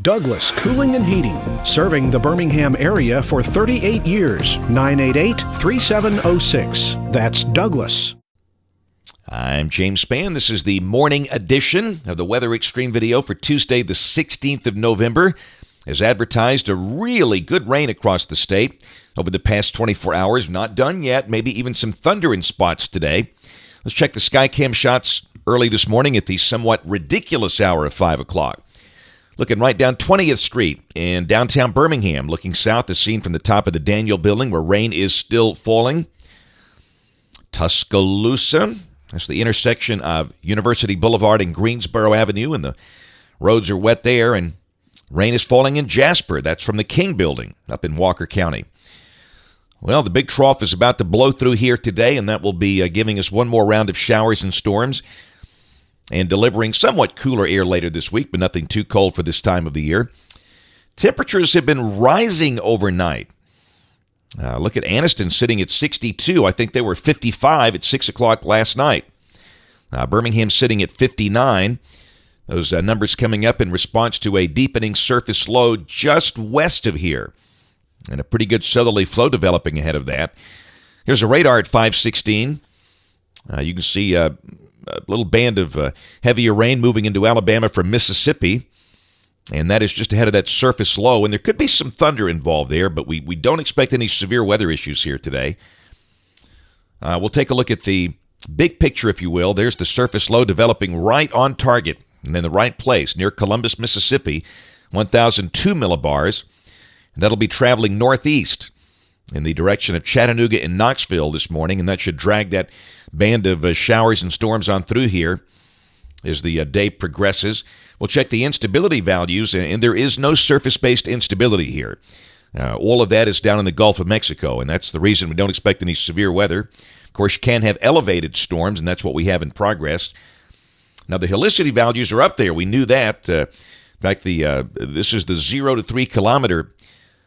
Douglas Cooling and Heating, serving the Birmingham area for 38 years. 988-3706. That's Douglas. I'm James Spann. This is the morning edition of the Weather Xtreme video for Tuesday, the 16th of November. As advertised, a really good rain across the state over the past 24 hours. Not done yet. Maybe even some thunder in spots today. Let's check the Skycam shots early this morning at the somewhat ridiculous hour of 5 o'clock. Looking right down 20th Street in downtown Birmingham, looking south, as seen from the top of the Daniel Building where rain is still falling. Tuscaloosa, that's the intersection of University Boulevard and Greensboro Avenue, and the roads are wet there, and rain is falling in Jasper. That's from the King Building up in Walker County. Well, the big trough is about to blow through here today, and that will be giving us one more round of showers and storms and delivering somewhat cooler air later this week, but nothing too cold for this time of the year. Temperatures have been rising overnight. Look at Anniston sitting at 62. I think they were 55 at 6 o'clock last night. Birmingham sitting at 59. Those numbers coming up in response to a deepening surface low just west of here, and a pretty good southerly flow developing ahead of that. Here's a radar at 516. You can see a little band of heavier rain moving into Alabama from Mississippi, and that is just ahead of that surface low. And there could be some thunder involved there, but we don't expect any severe weather issues here today. We'll take a look at the big picture, if you will. There's the surface low developing right on target and in the right place near Columbus, Mississippi, 1,002 millibars. And that'll be traveling northeast in the direction of Chattanooga and Knoxville this morning, and that should drag that band of showers and storms on through here as the day progresses. We'll check the instability values, and there is no surface-based instability here. All of that is down in the Gulf of Mexico, and that's the reason we don't expect any severe weather. Of course, you can have elevated storms, and that's what we have in progress. Now, the helicity values are up there. We knew that. In fact, this is the 0 to 3 kilometer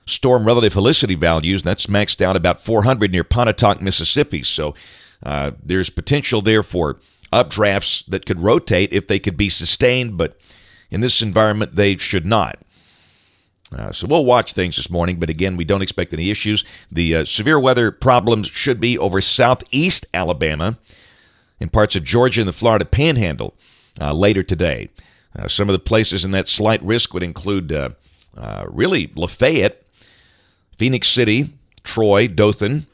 storm relative helicity values, and that's maxed out about 400 near Pontotoc, Mississippi. So there's potential there for updrafts that could rotate if they could be sustained, but in this environment, they should not. So we'll watch things this morning, but again, we don't expect any issues. The severe weather problems should be over southeast Alabama and parts of Georgia and the Florida Panhandle later today. Some of the places in that slight risk would include really Lafayette, Phoenix City, Troy, Dothan,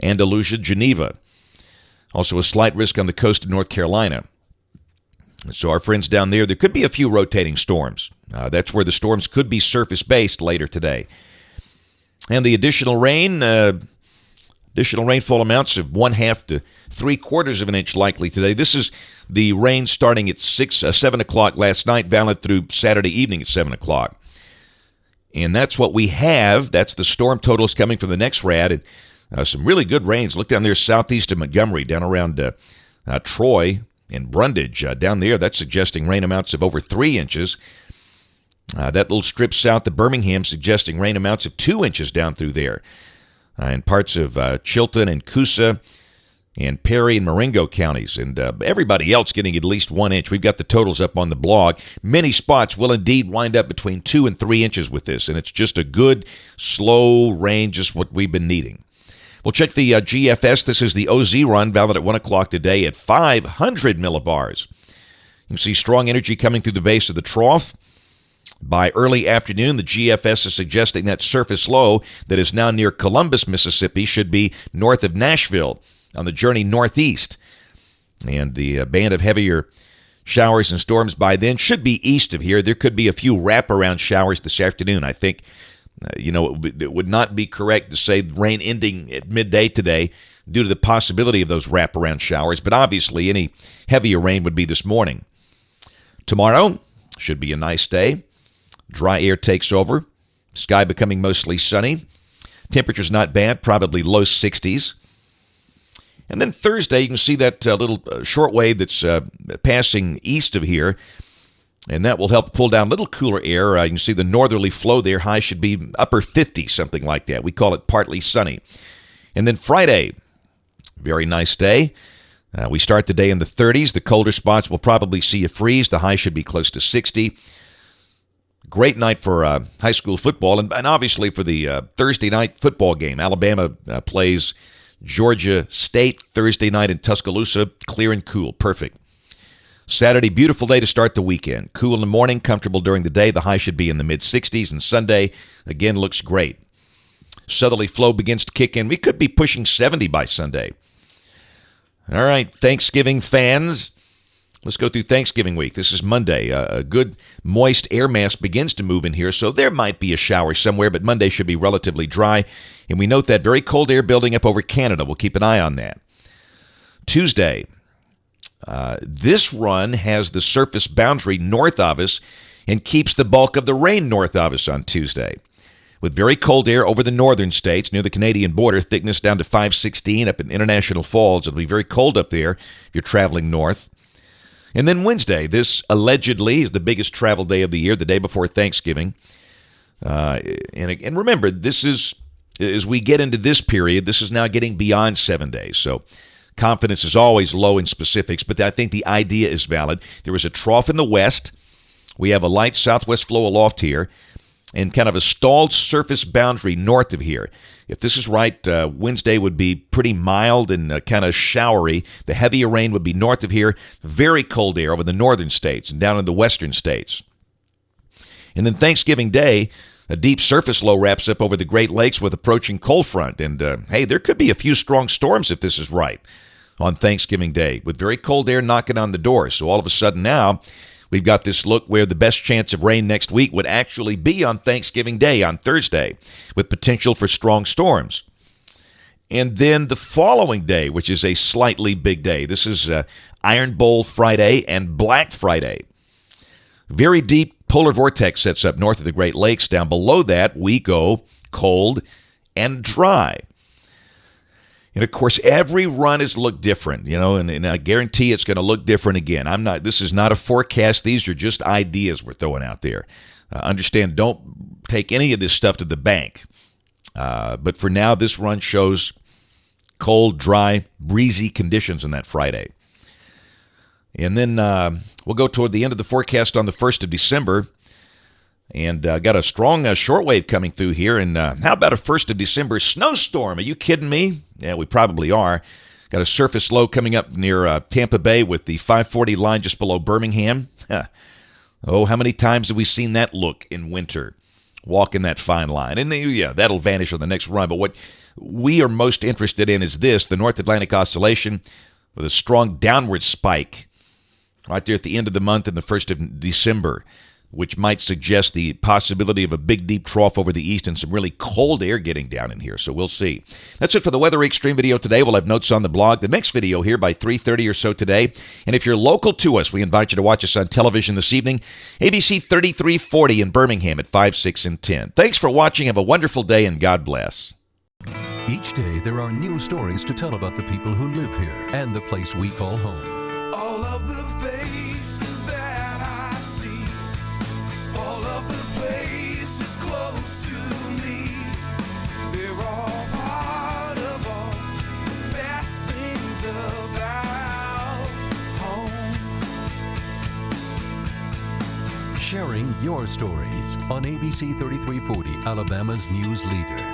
Andalusia, Geneva. Also a slight risk on the coast of North Carolina. So our friends down there could be a few rotating storms. That's where the storms could be surface-based later today. And the additional rainfall amounts of 1/2 to 3/4 of an inch likely today. This is the rain starting at 7 o'clock last night, valid through Saturday evening at 7 o'clock. And that's what we have. That's the storm totals coming from the next rad. And some really good rains. Look down there southeast of Montgomery, down around Troy and Brundage. Down there, that's suggesting rain amounts of over 3 inches. That little strip south of Birmingham suggesting rain amounts of 2 inches down through there. In parts of Chilton and Coosa and Perry and Marengo counties, and everybody else getting at least 1 inch. We've got the totals up on the blog. Many spots will indeed wind up between 2 and 3 inches with this, and it's just a good, slow rain, just what we've been needing. We'll check the GFS. This is the OZ run, valid at 1 o'clock today at 500 millibars. You can see strong energy coming through the base of the trough. By early afternoon, the GFS is suggesting that surface low that is now near Columbus, Mississippi, should be north of Nashville on the journey northeast. And the band of heavier showers and storms by then should be east of here. There could be a few wraparound showers this afternoon. I think, it would not be correct to say rain ending at midday today due to the possibility of those wraparound showers, but obviously any heavier rain would be this morning. Tomorrow should be a nice day. Dry air takes over. Sky becoming mostly sunny. Temperature's not bad, probably low 60s. And then Thursday, you can see that little shortwave that's passing east of here, and that will help pull down a little cooler air. You can see the northerly flow there. High should be upper 50, something like that. We call it partly sunny. And then Friday, very nice day. We start the day in the 30s. The colder spots will probably see a freeze. The high should be close to 60. Great night for high school football, and obviously for the Thursday night football game. Alabama plays Georgia State Thursday night in Tuscaloosa. Clear and cool. Perfect. Saturday, beautiful day to start the weekend. Cool in the morning, comfortable during the day. The high should be in the mid-60s. And Sunday, again, looks great. Southerly flow begins to kick in. We could be pushing 70 by Sunday. All right, Thanksgiving fans. Let's go through Thanksgiving week. This is Monday. A good moist air mass begins to move in here, so there might be a shower somewhere, but Monday should be relatively dry. And we note that very cold air building up over Canada. We'll keep an eye on that. Tuesday, this run has the surface boundary north of us and keeps the bulk of the rain north of us on Tuesday. With very cold air over the northern states near the Canadian border, thickness down to 516 up in International Falls. It'll be very cold up there if you're traveling north. And then Wednesday, this allegedly is the biggest travel day of the year, the day before Thanksgiving. And remember, this is, as we get into this period, this is now getting beyond 7 days. So confidence is always low in specifics, but I think the idea is valid. There is a trough in the west. We have a light southwest flow aloft here and kind of a stalled surface boundary north of here. If this is right, Wednesday would be pretty mild and kind of showery. The heavier rain would be north of here. Very cold air over the northern states and down in the western states. And then Thanksgiving Day, a deep surface low wraps up over the Great Lakes with approaching cold front. And, hey, there could be a few strong storms if this is right on Thanksgiving Day with very cold air knocking on the door. So all of a sudden now, we've got this look where the best chance of rain next week would actually be on Thanksgiving Day, on Thursday, with potential for strong storms. And then the following day, which is a slightly big day. This is Iron Bowl Friday and Black Friday. Very deep polar vortex sets up north of the Great Lakes. Down below that, we go cold and dry. And, of course, every run has looked different, and I guarantee it's going to look different again. This is not a forecast. These are just ideas we're throwing out there. Understand, don't take any of this stuff to the bank. But for now, this run shows cold, dry, breezy conditions on that Friday. And then we'll go toward the end of the forecast on the 1st of December. And got a strong shortwave coming through here. And how about a 1st of December snowstorm? Are you kidding me? Yeah, we probably are. Got a surface low coming up near Tampa Bay with the 540 line just below Birmingham. Oh, how many times have we seen that look in winter? Walking that fine line. And that'll vanish on the next run. But what we are most interested in is this, the North Atlantic Oscillation with a strong downward spike right there at the end of the month and the 1st of December, which might suggest the possibility of a big, deep trough over the east and some really cold air getting down in here. So we'll see. That's it for the Weather Xtreme video today. We'll have notes on the blog. The next video here by 3:30 or so today. And if you're local to us, we invite you to watch us on television this evening, ABC 3340 in Birmingham at 5, 6, and 10. Thanks for watching. Have a wonderful day, and God bless. Each day, there are new stories to tell about the people who live here and the place we call home. All of the faces that I see, all of the places close to me, they're all part of all the best things about home. Sharing your stories on ABC 3340, Alabama's news leader.